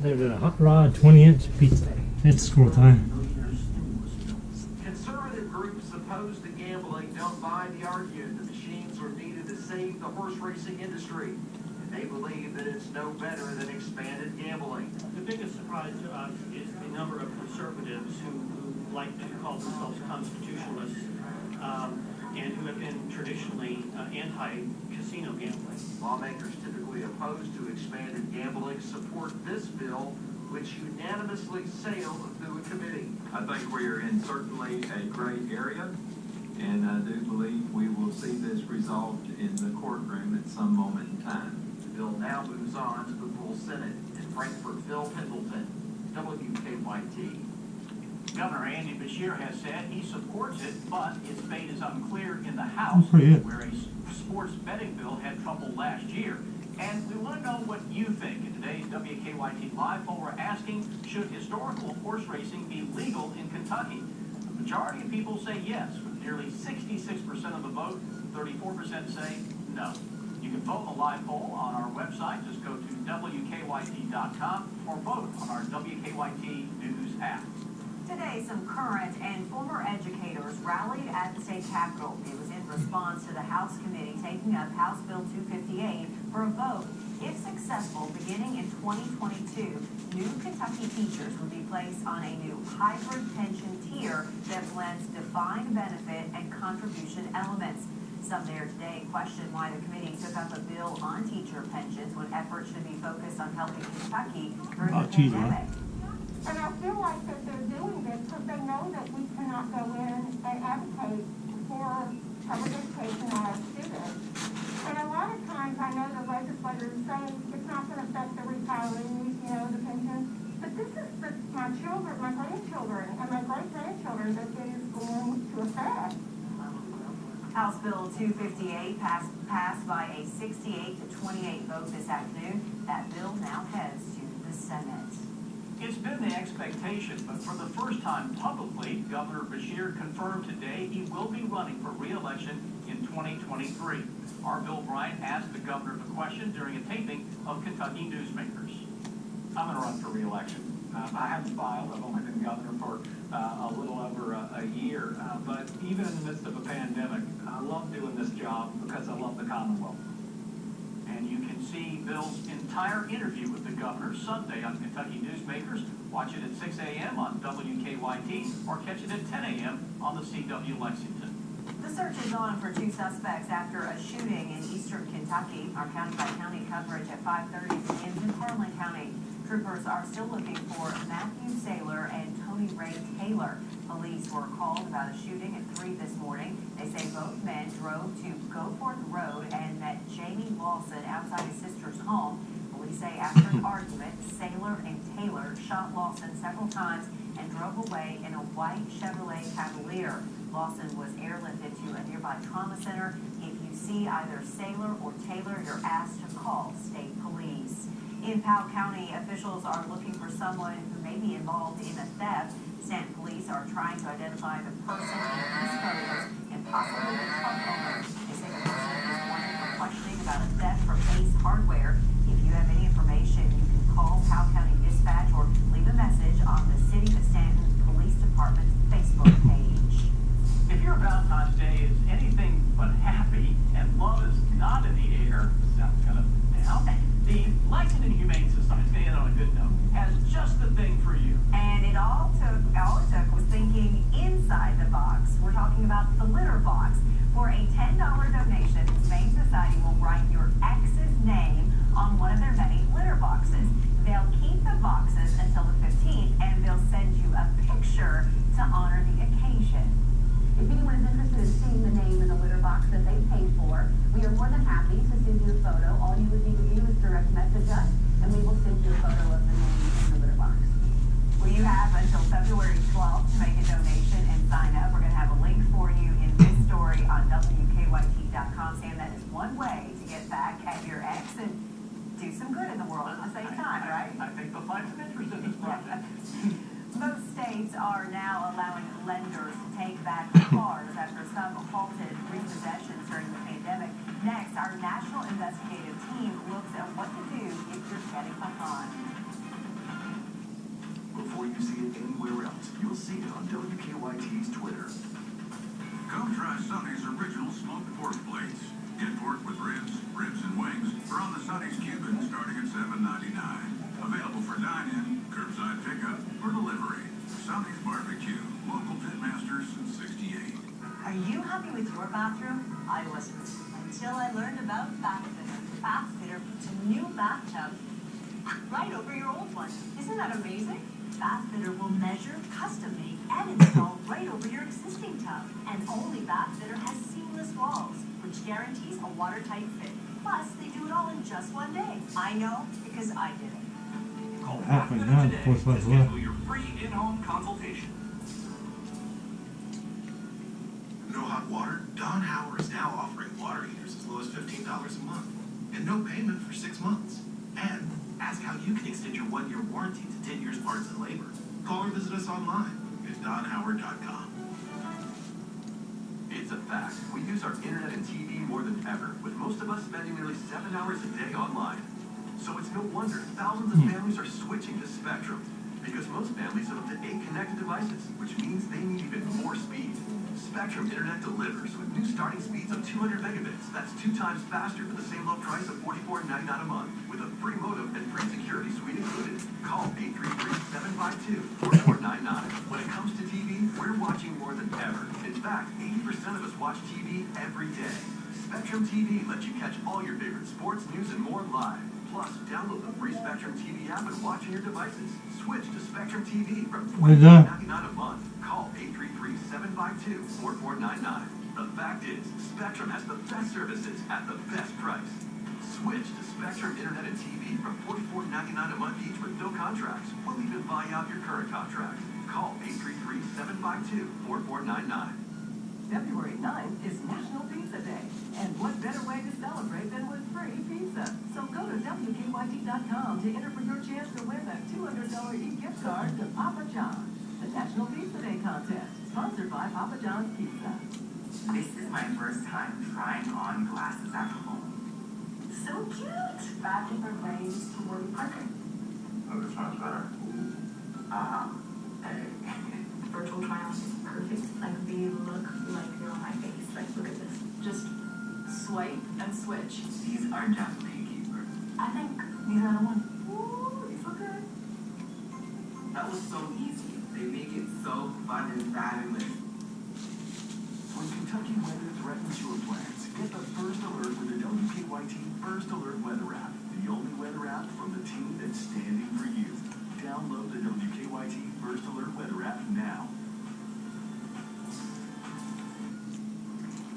They did a hot rod 20-inch pizza. It's score time. Conservative groups opposed to gambling don't buy the argument that machines are needed to save the horse racing industry. And they believe that it's no better than expanded gambling. The biggest surprise to us is the number of conservatives who like to call themselves constitutionalists and who have been traditionally anti-casino gambling. Lawmakers typically opposed to expanded gambling support this bill, which unanimously sailed through a committee. I think we are in certainly a gray area, and I do believe we will see this resolved in the courtroom at some moment in time. The bill now moves on to the full Senate. In Frankfort, Phil Pendleton, WKYT. Governor Andy Beshear has said he supports it, but its fate is unclear in the House, where a sports betting bill had trouble last year. And we want to know what you think. In today's WKYT Live poll, we're asking, should historical horse racing be legal in Kentucky? The majority of people say yes, with nearly 66% of the vote. 34% say no. You can vote in the live poll on our website. Just go to WKYT.com or vote on our WKYT News app. Today, some current and former educators rallied at the state capitol. It was in response to the House committee taking up House Bill 258 for a vote. If successful, beginning in 2022, new Kentucky teachers would be placed on a new hybrid pension tier that blends defined benefit and contribution elements. Some there today question why the committee took up a bill on teacher pensions when efforts should be focused on helping Kentucky during the pandemic. And I feel like that they're doing this because they know that we cannot go in and advocate for public education on our students. And a lot of times I know the legislators say it's not going to affect the retirees, the pension. But this is my children, my grandchildren, and my great-grandchildren that it is going to affect. House Bill 258 passed by a 68 to 28 vote this afternoon. That bill now heads to the Senate. It's been the expectation, but for the first time publicly, Governor Beshear confirmed today he will be running for re-election in 2023. Our Bill Bryant asked the governor the question during a taping of Kentucky Newsmakers. I'm going to run for re-election. I haven't filed. I've only been governor for a little over a year. But even in the midst of a pandemic, I love doing this job because I love the Commonwealth. And you can see Bill's entire interview with the governor Sunday on Kentucky Newsmakers. Watch it at 6 a.m. on WKYT or catch it at 10 a.m. on the CW Lexington. The search is on for two suspects after a shooting in eastern Kentucky. Our county-by-county coverage at 5:30 begins in Harlan County. Troopers are still looking for Matthew Saylor and Tony Ray Taylor. Police were called about a shooting at 3 this morning. They say both men drove to Goforth Road and met Jamie Lawson outside his sister's home. Police say after an argument, Saylor and Taylor shot Lawson several times and drove away in a white Chevrolet Cavalier. Lawson was airlifted to a nearby trauma center. If you see either Saylor or Taylor, you're asked to call state police. In Powell County, officials are looking for someone who may be involved in a theft. Stanton police are trying to identify the person in these photos and possibly the truck owner. They say the person is wanted for questioning about a theft from Ace Hardware. If you have any information, you can call Powell County Dispatch or leave a message on the City of Stanton Police Department's Facebook page. If your Valentine's Day is anything but happy and love is not in the air, sounds kind of down, the Lexington Humane Society, it's going to end on a good note, has just the thing for you. And all it took was thinking inside the box. We're talking about the litter box. For a $10 donation, the Humane Society will write your ex's name on one of their many litter boxes. They'll keep the boxes until the 15th, and they'll send you a picture to honor the occasion. If anyone is interested in seeing the name in the litter box that they paid for, we are more than happy to send you a photo. All you would need to do is direct message us, and we will send you a photo of the name in the litter box. Well, you have until February 12th to make a donation and sign up. We're going to have a link for you in this story on WKYT.com. Sam, that is one way to get back at your ex and do some good in the world at the same time, right? I think they'll find some interest in this project. Most states are now allowing lenders to take back cars after some halted repossessions during the pandemic. Next, our national investigative team looks at what to do if you're getting behind. you see it anywhere else. You'll see it on WKYT's Twitter. Come try Sonny's original smoked pork plates. Get pork with ribs, and wings. They're on the Sonny's Cuban starting at $7.99. Available for dine-in, curbside pickup, or delivery. Sonny's Barbecue, local pitmasters since '68. Are you happy with your bathroom? I wasn't. Until I learned about Bath Fitter. Bath Fitter puts a new bathtub right over your old one. Isn't that amazing? Bath Fitter will measure, custom make, and install right over your existing tub. And only Bath Fitter has seamless walls, which guarantees a watertight fit. Plus, they do it all in just one day. I know because I did it. Call halfway Bath done, Fitter four today spots to left. schedule your free in-home consultation. No hot water? Don Howard is now offering water heaters as low as $15 a month. And no payment for 6 months. And ask how you can extend your 1-year warranty to 10 years parts and labor. Call or visit us online at donhoward.com. It's a fact. We use our internet and TV more than ever, with most of us spending nearly 7 hours a day online. So it's no wonder thousands of families are switching to Spectrum, because most families have up to 8 connected devices, which means they need even more speed. Spectrum Internet delivers with new starting speeds of 200 megabits. That's 2 times faster for the same low price of $44.99 a month, with a free modem and free security suite included. Call 833-752-4499. When it comes to TV, we're watching more than ever. In fact, 80% of us watch TV every day. Spectrum TV lets you catch all your favorite sports, news, and more live. Plus, download the free Spectrum TV app and watch on your devices. Switch to Spectrum TV from $44.99 a month. Call 833-752-4499. The fact is, Spectrum has the best services at the best price. Switch to Spectrum Internet and TV from $44.99 a month each with no contracts. We'll even buy out your current contract. Call 833-752-4499. February 9th is National Pizza Day. And what better way to celebrate than with free pizza? So go to WKYT.com to enter for your chance to win a $200 e-gift card to Papa John's. The National Pizza Day contest, sponsored by Papa John's Pizza. This is my first time trying on glasses at home. So cute! 5 different ways to work parking. Oh, this one's better. Virtual try-on is perfect. Like, they look like they're on my face. Like, look at this. Just swipe and switch. These are definitely a keeper. I think these are the one. Ooh, these look good. That was so easy. They make it so fun and fabulous. When Kentucky weather threatens your plans, get the first alert with the WKYT First Alert Weather app. The only weather app from the team that's standing for you. Download the WKYT First Alert Weather app now.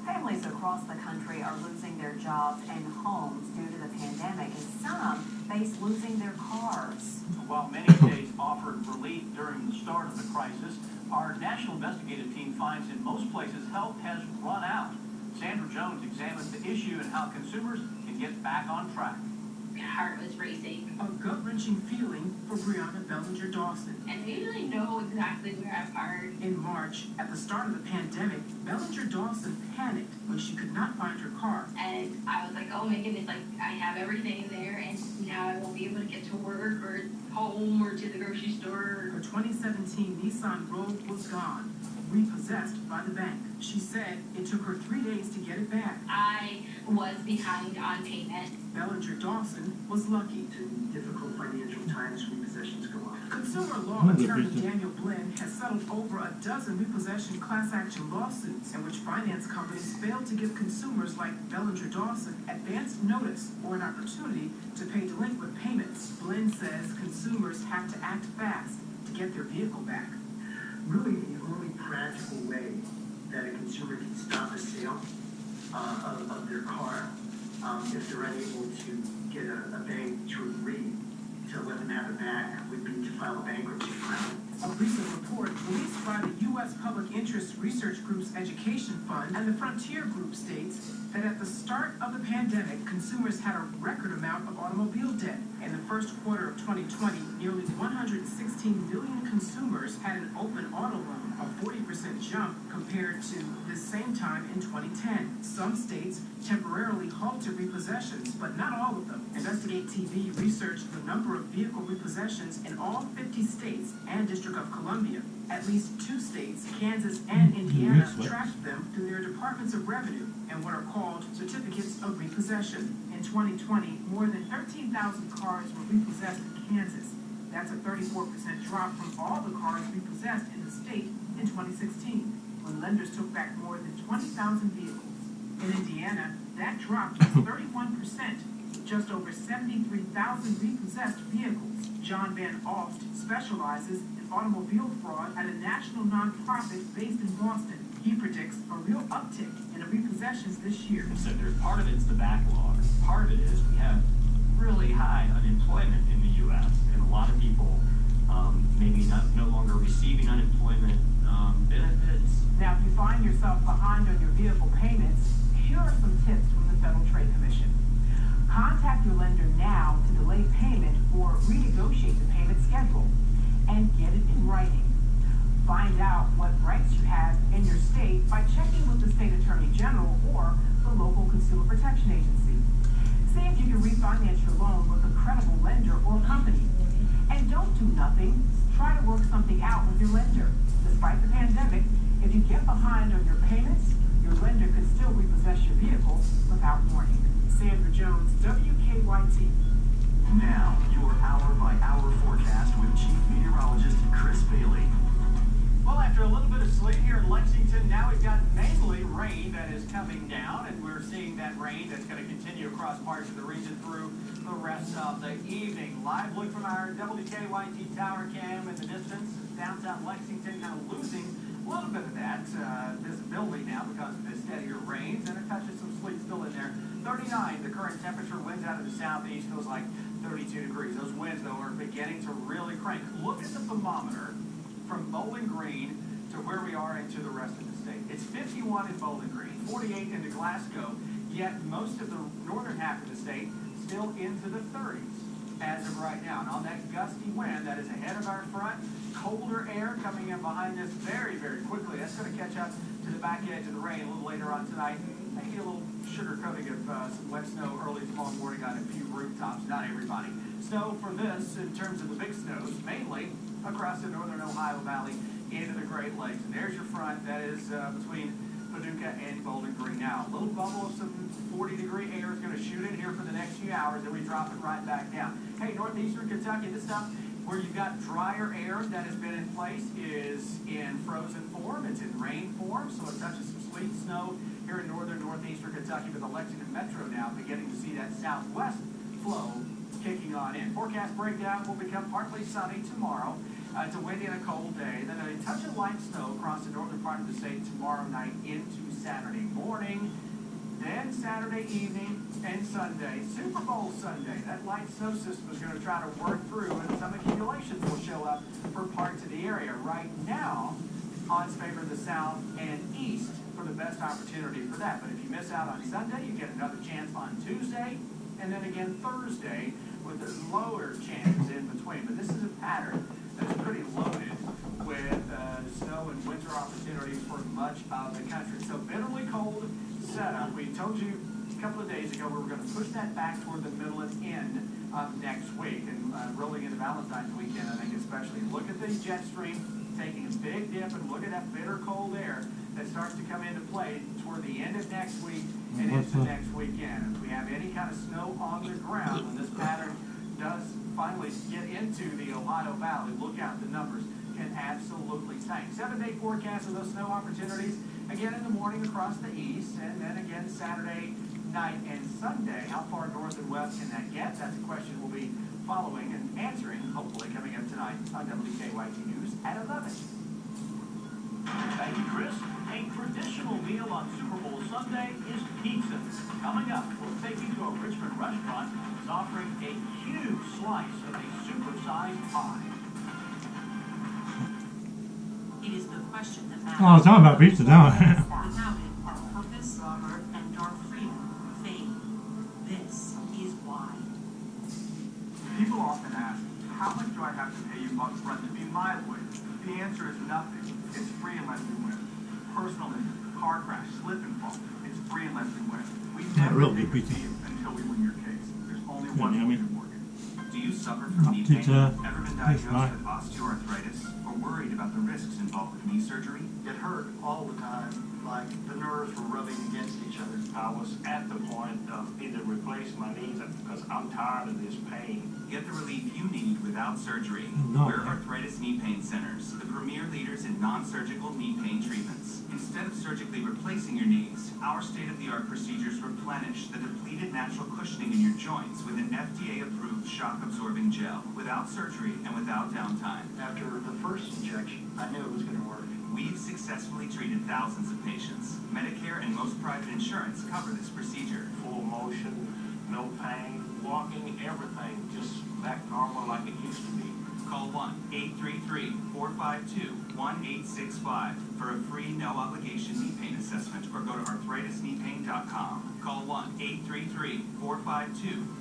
Families across the country are losing their jobs and homes due to the pandemic, and some face losing their cars. While many states offered relief during the start of the crisis, our national investigative team finds in most places help has run out. Sandra Jones examines the issue and how consumers can get back on track. My heart was racing. A gut-wrenching feeling for Brianna Bellinger Dawson. And I didn't really know exactly where I parked. In March, at the start of the pandemic, Bellinger Dawson panicked when she could not find her car. And I was like, oh my goodness, like, I have everything there, and now I won't be able to get to work or home or to the grocery store. Her 2017 Nissan Rogue was gone, repossessed by the bank. She said it took her 3 days to get it back. I was behind on payment. Bellinger Dawson was lucky. In difficult financial times, repossessions go up. Consumer law attorney Daniel Blinn has settled over a dozen repossession class action lawsuits in which finance companies failed to give consumers like Bellinger Dawson advance notice or an opportunity to pay delinquent payments. Blinn says consumers have to act fast to get their vehicle back. Really, the only practical way that a consumer can stop a sale of their car, if they're unable to get a bank to agree to let them have it back, would be to file a bankruptcy filing. A recent report released by the U.S. Public Interest Research Group's Education Fund and the Frontier Group states that at the start of the pandemic, consumers had a record amount of automobile debt. In the first first quarter of 2020, nearly 116 million consumers had an open auto loan, a 40% jump compared to the same time in 2010. Some states temporarily halted repossessions, but not all of them. Investigate TV researched the number of vehicle repossessions in all 50 states and District of Columbia. At least 2 states, Kansas and Indiana, tracked them through their departments of revenue and what are called certificates of repossession. In 2020, more than 13,000 cars were repossessed in Kansas. That's a 34% drop from all the cars repossessed in the state in 2016, when lenders took back more than 20,000 vehicles. In Indiana, that dropped to 31%, just over 73,000 repossessed vehicles. John Van Alst specializes in automobile fraud at a national nonprofit based in Boston. He predicts a real uptick in the repossessions this year. So there's part of it's the backlog. Part of it is we have really high unemployment in the U.S. and a lot of people maybe no longer receiving unemployment benefits. Now, if you find yourself behind on your vehicle payments, here are some tips from the Federal Trade Commission. Contact your lender now to delay payment or renegotiate the payment schedule and get it in writing. Find out what rights you have in your state by checking with the state attorney general or the local consumer protection agency. See if you can refinance your loan with a credible lender or company. And don't do nothing. Try to work something out with your lender. Despite the pandemic, if you get behind on your payments, your lender could still repossess your vehicle without warning. Sandra Jones, WKYT. Now, your hour-by-hour forecast with Chief Meteorologist Chris Bailey. Well, after a little bit of sleet here in Lexington, now we've got mainly rain that is coming down, and we're seeing that rain that's going to continue across parts of the region through the rest of the evening. Live look from our WKYT tower cam in the distance. Downtown Lexington kind of losing a little bit of that visibility now because of the steadier rains, and a touch of some sleet still in there. 39, the current temperature, winds out of the southeast, feels like 32 degrees. Those winds, though, are beginning to really crank. Look at the thermometer from Bowling Green to where we are into the rest of the state. It's 51 in Bowling Green, 48 into Glasgow, yet most of the northern half of the state still into the 30s as of right now. And on that gusty wind that is ahead of our front, colder air coming in behind us very, very quickly. That's going to catch up to the back edge of the rain a little later on tonight. Maybe a little sugar coating of some wet snow early tomorrow morning on a few rooftops. Not everybody. Snow for this, in terms of the big snows, mainly across the northern Ohio Valley into the Great Lakes. And there's your front. That is between Paducah and Bowling Green. Now, a little bubble of some 40-degree air is going to shoot in here for the next few hours, then we drop it right back down. Hey, northeastern Kentucky, this stuff where you've got drier air that has been in place is in frozen form. It's in rain form, so it touches some sleet, snow here in northeastern Kentucky, but the Lexington Metro now beginning to see that southwest flow kicking on in. Forecast breakdown will become partly sunny tomorrow. It's a windy and a cold day. Then a touch of light snow across the northern part of the state tomorrow night into Saturday morning. Then Saturday evening and Sunday, Super Bowl Sunday. That light snow system is going to try to work through, and some accumulations will show up for parts of the area. Right now, odds favor the south and east for the best opportunity for that. But if you miss out on Sunday, you get another chance on Tuesday, and then again Thursday with the lower chances in between. But this is a pattern that's pretty loaded with snow and winter opportunities for much of the country. So bitterly cold setup. We told you a couple of days ago we were going to push that back toward the middle and end of next week, and rolling into Valentine's weekend, I think especially. Look at the jet stream taking a big dip, and look at that bitter cold air that starts to come into play toward the end of next week and into next weekend. If we have any kind of snow on the ground when this pattern does finally get into the Ohio Valley, look out, the numbers can absolutely tank. 7-day forecast of those snow opportunities again in the morning across the east, and then again Saturday night and Sunday. How far north and west can that get? That's a question we'll be following and answering, hopefully coming up tonight on WKYT News at 11. Thank you, Chris. A traditional meal on Super Bowl Sunday is pizza. Coming up, we'll take you to a Richmond restaurant that's offering a huge slice of a super-sized pie. It is the question that matters. Oh, I was talking about pizza now. Without it, our purpose and our freedom fade. This is why. People People often ask, how much do I have to pay you upfront to be my lawyer? The answer is nothing. It's free unless we win. Personal injury, car crash, slip and fall. It's free unless we win. We never really take a pretty. fee until we win your case. There's only Yeah, one I mean- mortgage. Do you suffer from knee Did, pain? Ever been yes, diagnosed mine. with osteoarthritis? Or worried about the risks involved with knee surgery? It hurt all the time, like the nerves were rubbing against each other. I was at the point of either replacing my knees because I'm tired of this pain. Get the relief you need without surgery. No. We're Arthritis Knee Pain Centers, the premier leaders in non-surgical knee pain treatments. Instead of surgically replacing your knees, our state-of-the-art procedures replenish the depleted natural cushioning in your joints with an FDA-approved shock-absorbing gel, without surgery and without downtime. After the first injection, I knew it was going to work. We've successfully treated thousands of patients. Medicare and most private insurance cover this procedure. Full motion, no pain, walking, everything just back normal like it used to be. Call 1-833-452-1865 for a free, no-obligation knee pain assessment or go to arthritis-kneepain.com. Call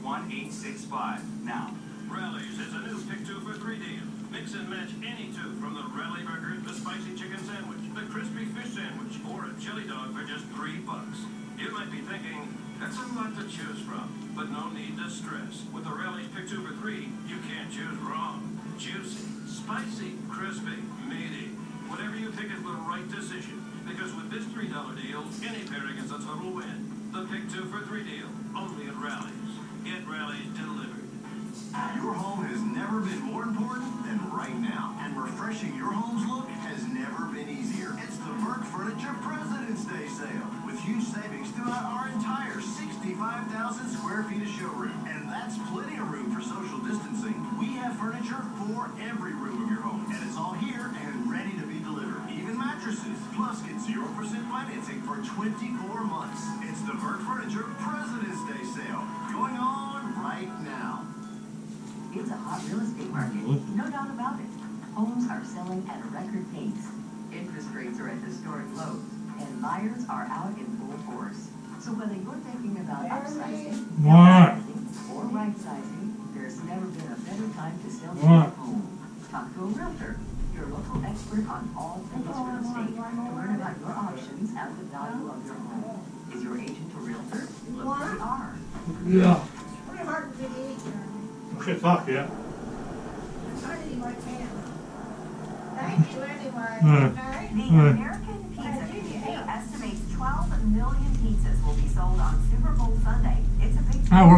1-833-452-1865 now. Rally's is a new pick 2 for 3 deal. Mix and match any two from the Rally Burger, the spicy chicken sandwich, the crispy fish sandwich, or a chili dog for just $3. You might be thinking, that's a lot to choose from, but no need to stress. With the Rally's pick 2 for 3, you can't choose wrong. Juicy, spicy, crispy, meaty. Whatever you pick is the right decision, because with this $3 deal, any pairing is a total win. The pick 2 for 3 deal, only at Rally's. Get Rally's delivered. Your home has never been more important than right now. And refreshing your home's look has never been easier. It's the Burke Furniture President's Day sale with huge savings throughout our entire 65,000 square feet of showroom. And that's plenty of room for social distancing. We have furniture for every room of your home. And it's all here and ready to be delivered. Even mattresses. Plus, get 0% financing for 24 months. It's the Burke Furniture President's Day sale going on right now. It's a hot real estate market, no doubt about it. Homes are selling at a record pace. Interest rates are at historic lows, and buyers are out in full force. So whether you're thinking about upsizing, downsizing, or right-sizing, there's never been a better time to sell your home. Talk to a realtor, your local expert on all things real estate, to learn about your options and the value of your home. Is your agent a realtor? Look where they are. Yeah. What about the video? Should talk, yeah. Thank you anyway. Okay? The American Pizza Community estimates 12 million pizzas will be sold on Super Bowl Sunday.